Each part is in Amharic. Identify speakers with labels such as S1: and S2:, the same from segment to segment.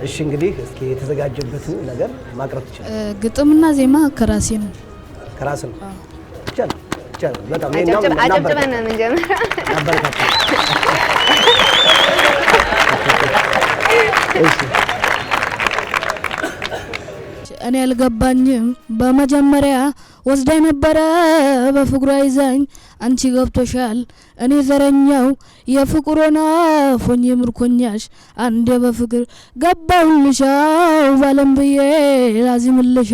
S1: እሺ እንግዲህ እስኪ የተዘጋጀበትን ነገር ማቅረብ ትችላለህ
S2: ግጥምና ዜማ ከራሴ ነው
S1: ከራስ ነው ይቻላል በጣም
S3: አጨብጭበን ነው እንጀምር
S2: እኔ አልገባኝም በመጀመሪያ ወስዳይ ነበረ በፍቅሯ ይዛኝ አንቺ ገብቶሻል እኔ ዘረኛው የፍቅሮና ፎኝ ምርኮኛሽ አንዴ በፍቅር ገባሁልሻው ባለም ብዬ ላዚምልሻ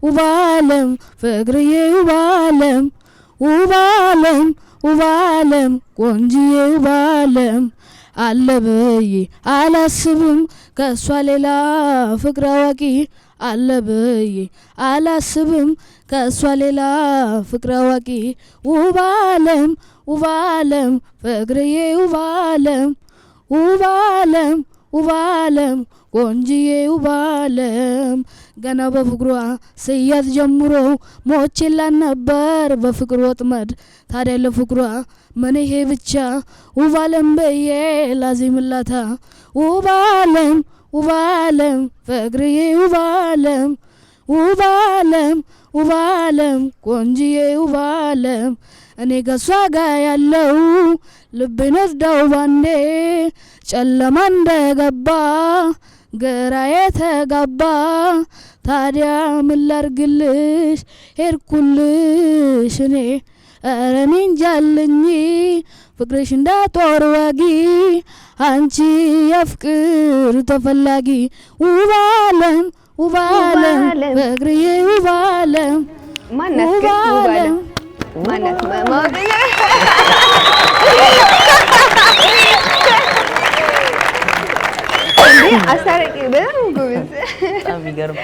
S2: ውባለም ፍቅርዬ ውባለም ቆንጂዬ ውባለም አለበይ አላስብም ከሷ ሌላ ፍቅር አዋቂ አለበይ አላስብም ከሷ ሌላ ፍቅር አዋቂ ውባለም ፍቅርዬ ውባለም ቆንጂዬ ውባለም ገና በፍቅሯ ስያት ጀምሮ ሞቼላት ነበር በፍቅር ወጥመድ ታዲያ ለፍቅሯ ምን ይሄ ብቻ ውባለም በየ ላዚምላታ ውባለም ፍቅርዬ ውባለም ቆንጂዬ ውባለም እኔ ከሷ ጋር ያለው ልቤን ወስዳው ባንዴ ጨለማ እንደገባ ግራ የተጋባ ታዲያ ምን ላርግልሽ ሄድኩልሽ እኔ ኧረ እኔ እንጃልኝ ፍቅርሽ እንዳጦር ወጊ አንቺ የፍቅር ተፈላጊ ውባለም ፍቅርዬ ውባለም
S3: ማነት ማውደኛ አሳረቂ በጣም ጎበዝ
S4: በጣም ይገርም